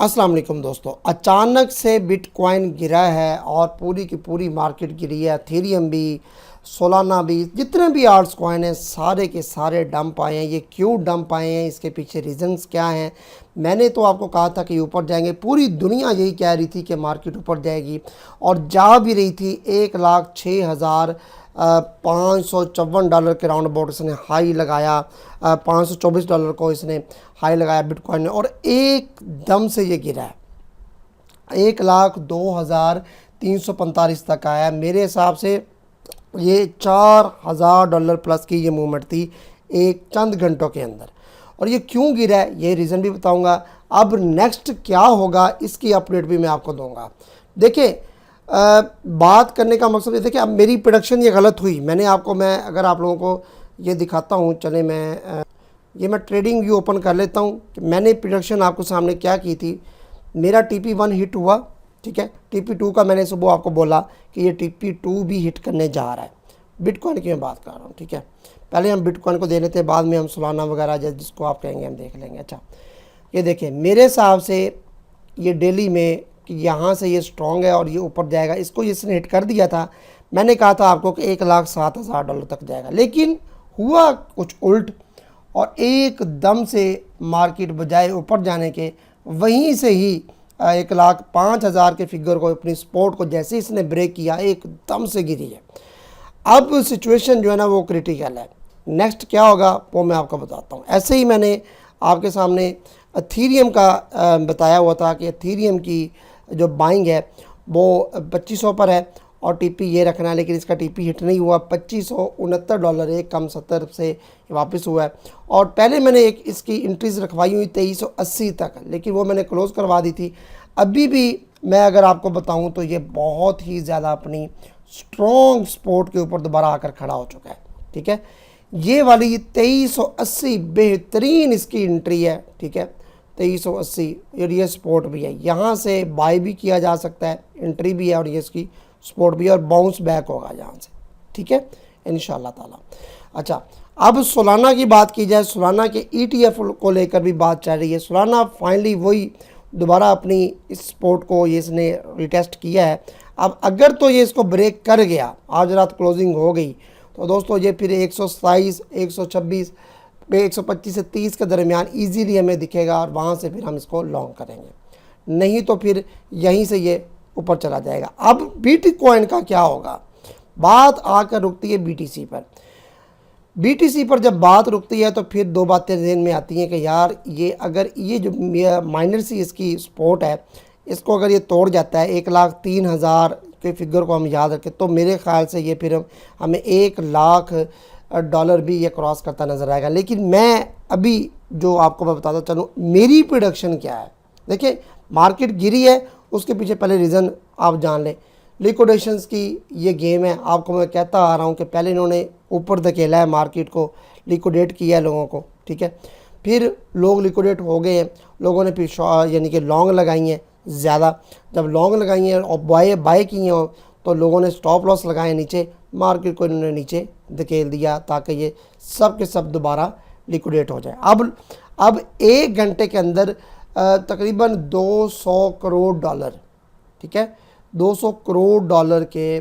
अस्सलाम वालेकुम दोस्तों, अचानक से बिटकॉइन गिरा है और पूरी की पूरी मार्केट गिरी है। एथेरियम भी, सोलाना भी, जितने भी आर्ट्स कॉइन हैं सारे के सारे डंप आए हैं। ये क्यों डंप आए हैं, इसके पीछे रीजंस क्या हैं? मैंने तो आपको कहा था कि ऊपर जाएंगे, पूरी दुनिया यही कह रही थी कि मार्केट ऊपर जाएगी और जा भी रही थी। 1,06,554 के राउंड अबाउट इसने हाई लगाया। $524 को इसने हाई लगाया बिटकॉइन ने और एकदम से ये गिरा है। 1,02,345 तक आया। मेरे हिसाब से ये $4,000 प्लस की ये मूवमेंट थी एक चंद घंटों के अंदर। और ये क्यों गिरा है ये रीज़न भी बताऊंगा। अब नेक्स्ट क्या होगा इसकी अपडेट भी मैं आपको दूंगा। देखिए, बात करने का मकसद ये था कि अब मेरी प्रोडक्शन ये गलत हुई। मैं अगर आप लोगों को ये दिखाता हूँ, चले मैं ट्रेडिंग व्यू ओपन कर लेता हूँ कि मैंने प्रोडक्शन आपको सामने क्या की थी। मेरा TP1 हिट हुआ, ठीक है। TP2 का मैंने सुबह आपको बोला कि ये TP2 भी हिट करने जा रहा है। बिटकॉइन की मैं बात कर रहा हूँ, ठीक है। पहले हम बिटकॉइन को दे लेते हैं, बाद में हम सोलाना वगैरह जिसको आप कहेंगे हम देख लेंगे। अच्छा, ये देखिए मेरे हिसाब से ये डेली में कि यहाँ से ये स्ट्रॉन्ग है और ये ऊपर जाएगा। इसको इसने हिट कर दिया था। मैंने कहा था आपको कि $1,07,000 तक जाएगा, लेकिन हुआ कुछ उल्ट और एकदम से मार्केट बजाय ऊपर जाने के वहीं से ही 1,05,000 के फिगर को, अपनी सपोर्ट को जैसे इसने ब्रेक किया एकदम से गिरी है। अब सिचुएशन जो है ना वो क्रिटिकल है। नेक्स्ट क्या होगा वो मैं आपको बताता हूँ। ऐसे ही मैंने आपके सामने एथेरियम का बताया हुआ था कि एथेरियम की जो बाइंग है वो 2500 पर है और TP ये रखना है, लेकिन इसका TP हिट नहीं हुआ। $2569 एक कम 70 से वापस हुआ है। और पहले मैंने एक इसकी इंट्रीज रखवाई हुई 2380 तक, लेकिन वो मैंने क्लोज़ करवा दी थी। अभी भी मैं अगर आपको बताऊं तो ये बहुत ही ज़्यादा अपनी स्ट्रॉन्ग सपोर्ट के ऊपर दोबारा आकर खड़ा हो चुका है, ठीक है। ये वाली 2380 बेहतरीन इसकी एंट्री है, ठीक है। 2380 ये सपोर्ट भी है, यहाँ से बाय भी किया जा सकता है, एंट्री भी है और ये इसकी सपोर्ट भी है और बाउंस बैक होगा यहाँ से, ठीक है, इंशाल्लाह ताला। अच्छा, अब सोलाना की बात की जाए, सोलाना के ETF को लेकर भी बात चल रही है। सोलाना फाइनली वही दोबारा अपनी इस सपोर्ट को ये इसने रिटेस्ट किया है। अब अगर तो ये इसको ब्रेक कर गया, आज रात क्लोजिंग हो गई, तो दोस्तों ये फिर 127, 126, 125 से 30 के दरमियान ईजीली हमें दिखेगा और वहाँ से फिर हम इसको लॉन्ग करेंगे। नहीं तो फिर यहीं से ये ऊपर चला जाएगा। अब बिटकॉइन का क्या होगा, बात आकर रुकती है BTC पर। BTC पर जब बात रुकती है तो फिर दो बातें ज़हन में आती हैं कि यार ये अगर ये जो माइनर सी इसकी सपोर्ट है, इसको अगर ये तोड़ जाता है 1,03,000 के फिगर को हम याद रखें, तो मेरे ख्याल से ये फिर हमें $1,00,000 भी ये क्रॉस करता नज़र आएगा। लेकिन मैं अभी जो आपको मैं बताता चलूँ मेरी प्रोडक्शन क्या है। देखिए, मार्केट गिरी है, उसके पीछे पहले रीज़न आप जान लें। लिक्विडेशंस की ये गेम है, आपको मैं कहता आ रहा हूँ कि पहले इन्होंने ऊपर धकेला है, मार्केट को लिक्विडेट किया है लोगों को, ठीक है। फिर लोग लिक्विडेट हो गए हैं, लोगों ने फिर यानी कि लॉन्ग लगाई हैं ज़्यादा। जब लॉन्ग लगाई हैं और बाय की हैं तो लोगों ने स्टॉप लॉस लगाए नीचे, मार्केट को इन्होंने नीचे धकेल दिया ताकि ये सब के सब दोबारा लिक्विडेट हो जाए। अब 1 घंटे के अंदर तकरीबन $200 करोड़, ठीक है, $200 करोड़ के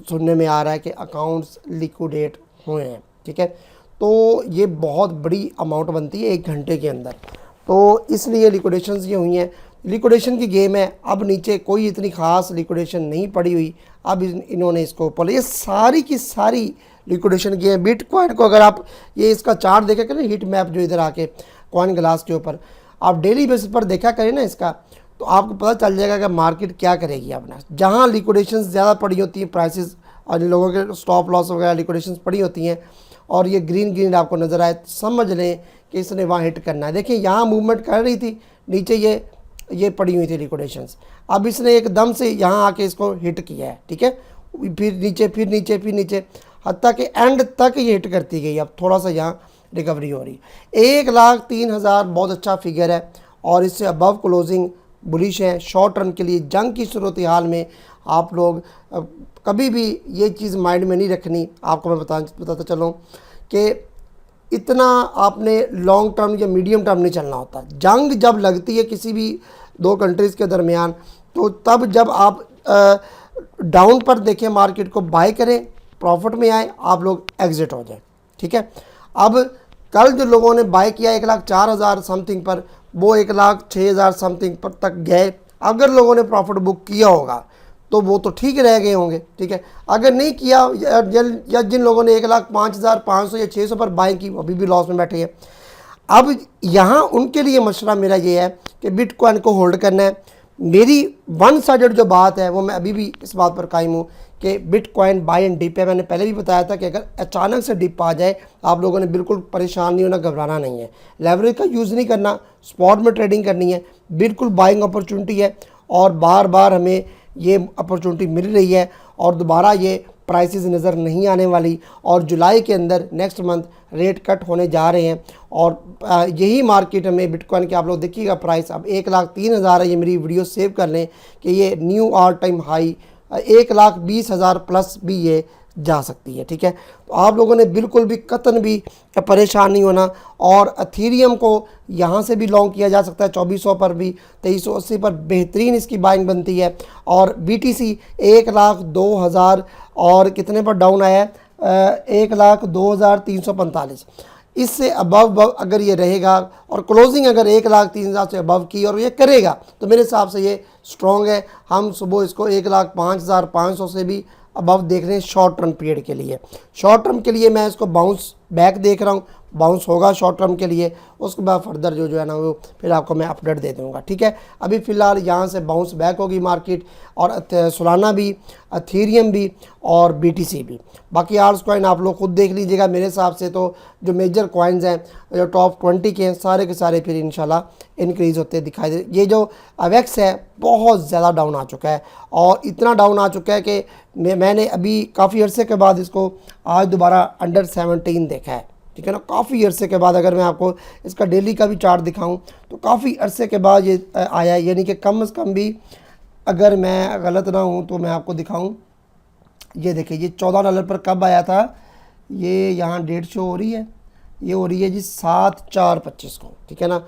सुनने में आ रहा है कि अकाउंट्स लिक्विडेट हुए हैं, ठीक है। तो ये बहुत बड़ी अमाउंट बनती है 1 घंटे के अंदर, तो इसलिए लिक्विडेशंस ये हुई हैं। लिक्विडेशन की गेम है। अब नीचे कोई इतनी ख़ास लिक्विडेशन नहीं पड़ी हुई, अब इन्होंने इसको ऊपर, ये सारी की सारी लिक्विडेशन की है। बिटकॉइन को अगर आप ये इसका चार्ट देखा करें, हीट मैप जो इधर आके कॉइन ग्लास के ऊपर आप डेली बेसिस पर देखा करें ना इसका, तो आपको पता चल जाएगा कि मार्केट क्या करेगी अपना। जहाँ लिक्विडेशन ज़्यादा पड़ी होती हैं, प्राइसेस और लोगों के स्टॉप लॉस वगैरह लिक्विडेशन पड़ी होती हैं और ये ग्रीन आपको नज़र आए, तो समझ लें कि इसने वहाँ हिट करना है। देखिए, यहाँ मूवमेंट कर रही थी, नीचे ये पड़ी हुई थी लिक्विडेशंस। अब इसने एकदम से यहाँ आके इसको हिट किया है, ठीक है। फिर नीचे हत्ता के एंड तक ये हिट करती गई। अब थोड़ा सा यहाँ रिकवरी हो रही है। 1,03,000 बहुत अच्छा फिगर है और इससे अबव क्लोजिंग बुलिश है। शॉर्ट टर्म के लिए जंग की सूरत हाल में आप लोग कभी भी ये चीज़ माइंड में नहीं रखनी। आपको मैं बताता चलूँ कि इतना आपने लॉन्ग टर्म या मीडियम टर्म नहीं चलना होता। जंग जब लगती है किसी भी दो कंट्रीज़ के दरमियान, तो तब जब आप डाउन पर देखें मार्केट को, बाय करें, प्रॉफिट में आए, आप लोग एग्जिट हो जाए, ठीक है। अब कल जो लोगों ने बाय किया 1,04,000 समथिंग पर, वो 1,06,000 समथिंग पर तक गए। अगर लोगों ने प्रॉफिट बुक किया होगा तो वो तो ठीक रह गए होंगे, ठीक है। अगर नहीं किया या जिन लोगों ने 1,05,500 या 600 पर बाय की, अभी भी लॉस में बैठे हैं। अब यहाँ उनके लिए मशवरा मेरा ये है कि बिटकॉइन को होल्ड करना है। मेरी वन साइडेड जो बात है वो मैं अभी भी इस बात पर कायम हूँ कि बिटकॉइन बाय एंड डिप है। मैंने पहले भी बताया था कि अगर अचानक से डिप आ जाए, आप लोगों ने बिल्कुल परेशान नहीं होना, घबराना नहीं है। लेवरेज का यूज़ नहीं करना, स्पॉट में ट्रेडिंग करनी है, बिल्कुल बाइंग अपॉर्चुनिटी है और बार बार हमें ये अपॉर्चुनिटी मिल रही है और दोबारा ये प्राइसेस नज़र नहीं आने वाली। और जुलाई के अंदर नेक्स्ट मंथ रेट कट होने जा रहे हैं और यही मार्केट हमें बिटकॉइन के, आप लोग देखिएगा प्राइस अब 1,03,000 है। ये मेरी वीडियो सेव कर लें कि ये knew all time high 1,20,000 plus भी ये जा सकती है, ठीक है। तो आप लोगों ने बिल्कुल भी कतन भी परेशान नहीं होना। और एथेरियम को यहाँ से भी लॉन्ग किया जा सकता है, 2400 पर भी, 2380 पर बेहतरीन इसकी बाइंग बनती है। और BTC 1,02,000 और कितने पर डाउन आया है, 1,02,345। इससे अबव अगर ये रहेगा और क्लोजिंग अगर 1,03,000 से अबव की और ये करेगा तो मेरे हिसाब से ये स्ट्रॉन्ग है। हम सुबह इसको 1,05,500 से भी अबव देख रहे हैं शॉर्ट टर्म पीरियड के लिए। शॉर्ट टर्म के लिए मैं इसको बाउंस बैक देख रहा हूँ, बाउंस होगा शॉर्ट टर्म के लिए, उसके बाद फर्दर जो है ना वो फिर आपको मैं अपडेट दे दूँगा, ठीक है। अभी फ़िलहाल यहाँ से बाउंस बैक होगी मार्केट, और सोलाना भी, एथेरियम भी और BTC भी। बाकी आर्ट्स कॉइन आप लोग खुद देख लीजिएगा। मेरे हिसाब से तो जो मेजर कॉइन्स हैं, जो टॉप 20 के हैं, सारे के सारे फिर इंशाल्लाह इंक्रीज़ होते दिखाई दे। ये जो अवेक्स है बहुत ज़्यादा डाउन आ चुका है और इतना डाउन आ चुका है कि मैंने अभी काफ़ी अरसे के बाद इसको आज दोबारा अंडर 17 देखा है, ठीक है ना। काफ़ी अरसे के बाद, अगर मैं आपको इसका डेली का भी चार्ट दिखाऊं तो काफ़ी अरसे के बाद ये आया है। यानी कि कम से कम भी, अगर मैं गलत ना हूं तो मैं आपको दिखाऊं, ये देखिए ये $14 पर कब आया था, ये यहाँ डेट शो हो रही है, ये हो रही है जी 7/4/25 को, ठीक है ना।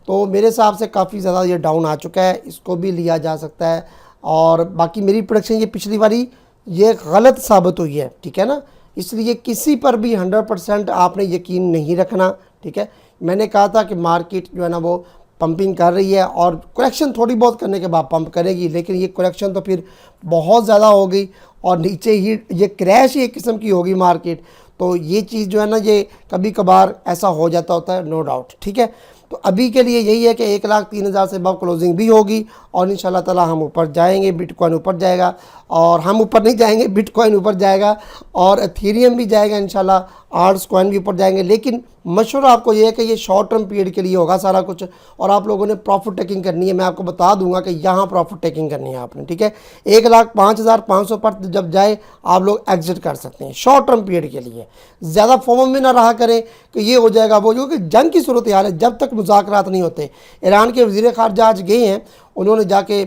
तो मेरे हिसाब से काफ़ी ज़्यादा ये डाउन आ चुका है, इसको भी लिया जा सकता है। और बाकी मेरी प्रोडक्शन ये पिछली वाली ये गलत साबित हुई है, ठीक है ना। इसलिए किसी पर भी 100% आपने यकीन नहीं रखना, ठीक है। मैंने कहा था कि मार्केट जो है ना वो पंपिंग कर रही है और करेक्शन थोड़ी बहुत करने के बाद पंप करेगी, लेकिन ये करेक्शन तो फिर बहुत ज़्यादा हो गई और नीचे ही ये क्रैश ही एक किस्म की होगी मार्केट। तो ये चीज़ जो है ना, ये कभी कभार ऐसा हो जाता होता है, नो डाउट, ठीक है। तो अभी के लिए यही है कि 1,03,000 से अब क्लोजिंग भी होगी और इंशाल्लाह ताला हम ऊपर जाएंगे, बिटकॉइन ऊपर जाएगा, और हम ऊपर नहीं जाएंगे, बिटकॉइन ऊपर जाएगा और एथेरियम भी जाएगा इंशाल्लाह, आर्ट्स कॉइन भी ऊपर जाएंगे। लेकिन मशवरा आपको ये है कि ये शॉर्ट टर्म पीरियड के लिए होगा सारा कुछ, और आप लोगों ने प्रॉफिट टेकिंग करनी है। मैं आपको बता दूंगा कि यहाँ प्रॉफिट टेकिंग करनी है आपने, ठीक है। 1,05,500 पर जब जाए आप लोग एग्जिट कर सकते हैं शॉर्ट टर्म पीरियड के लिए। ज़्यादा फॉर्म में ना रहा करें कि ये हो जाएगा वो, क्योंकि जंग की सूरत हाल है, जब तक मुज़ाकरात नहीं होते। ईरान के वज़ीर ख़ारजा आज गए हैं, उन्होंने जाके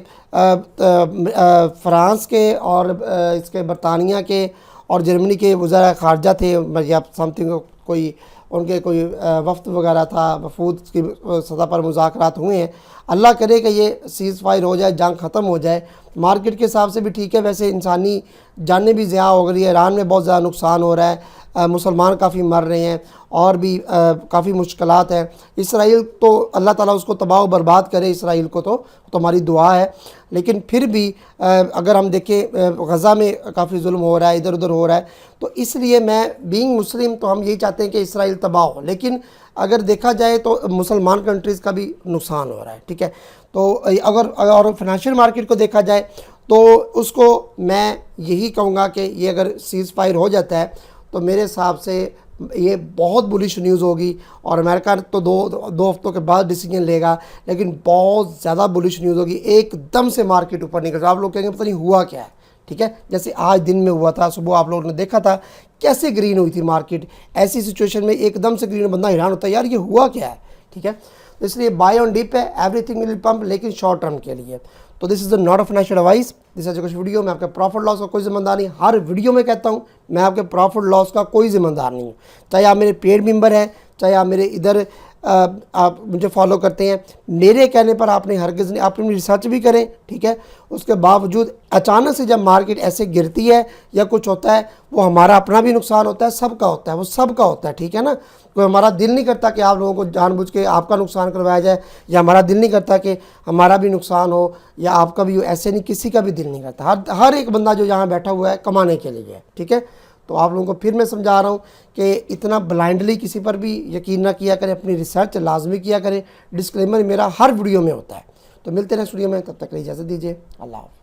फ्रांस के और इसके बरतानिया के और जर्मनी के वज़ीर ख़ारजा थे या समथिंग, कोई उनके कोई वफ्द वगैरह था, वफूद की सतह पर मुज़ाकरात हुए हैं। अल्लाह करे कि ये सीज़ फायर हो जाए, जंग ख़त्म हो जाए। मार्केट के हिसाब से भी ठीक है, वैसे इंसानी जानें भी ज़्यादा हो गई है, ईरान में बहुत ज़्यादा नुकसान हो रहा है, मुसलमान काफ़ी मर रहे हैं और भी काफ़ी मुश्किलात हैं। इसराइल तो अल्लाह ताला उसको तबाह बर्बाद करे, इसराइल को तो हमारी दुआ है। लेकिन फिर भी अगर हम देखें गज़ा में काफ़ी जुल्म हो रहा है, इधर उधर हो रहा है, तो इसलिए मैं बीइंग मुस्लिम तो हम यही चाहते हैं कि इसराइल तबाह हो। लेकिन अगर देखा जाए तो मुसलमान कंट्रीज़ का भी नुकसान हो रहा है, ठीक है। तो अगर फाइनेंशियल मार्केट को देखा जाए तो उसको मैं यही कहूँगा कि ये अगर सीज़ फायर हो जाता है तो मेरे हिसाब से ये बहुत बुलिश न्यूज़ होगी। और अमेरिका तो दो हफ्तों के बाद डिसीजन लेगा, लेकिन बहुत ज़्यादा बुलिश न्यूज़ होगी। एकदम से मार्केट ऊपर निकल, आप लोग कहेंगे पता नहीं हुआ क्या है, ठीक है। जैसे आज दिन में हुआ था, सुबह आप लोगों ने देखा था कैसे ग्रीन हुई थी मार्केट। ऐसी सिचुएशन में एकदम से ग्रीन, बंदा हैरान होता है यार ये हुआ क्या है, ठीक है। इसलिए बाय ऑन डिप है, एवरीथिंग विल पंप, लेकिन शॉर्ट टर्म के लिए। तो this is not a financial advice, this is कुछ वीडियो में आपके प्रॉफिट लॉस का कोई जिम्मेदार नहीं। हर वीडियो में कहता हूँ मैं आपके प्रॉफिट लॉस का कोई जिम्मेदार नहीं हूँ। चाहे आप मेरे पेड मेंबर हैं, चाहे आप मेरे इधर आप मुझे फॉलो करते हैं, मेरे कहने पर आपने हरगिज़ नहीं, आप अपनी रिसर्च भी करें, ठीक है। उसके बावजूद अचानक से जब मार्केट ऐसे गिरती है या कुछ होता है, वो हमारा अपना भी नुकसान होता है, सबका होता है, वो सबका होता है, ठीक है ना। कोई हमारा दिल नहीं करता कि आप लोगों को जानबूझ के आपका नुकसान करवाया जाए, या हमारा दिल नहीं करता कि हमारा भी नुकसान हो या आपका भी हो, ऐसे नहीं, किसी का भी दिल नहीं करता। हर एक बंदा जो यहाँ बैठा हुआ है कमाने के लिए है, ठीक है। तो आप लोगों को फिर मैं समझा रहा हूँ कि इतना ब्लाइंडली किसी पर भी यकीन ना किया करें, अपनी रिसर्च लाजमी किया करें। डिस्क्लेमर मेरा हर वीडियो में होता है। तो मिलते हैं नेक्स्ट वीडियो में, तब तक के लिए इजाज़त दीजिए। अल्लाह हाफ़िज़।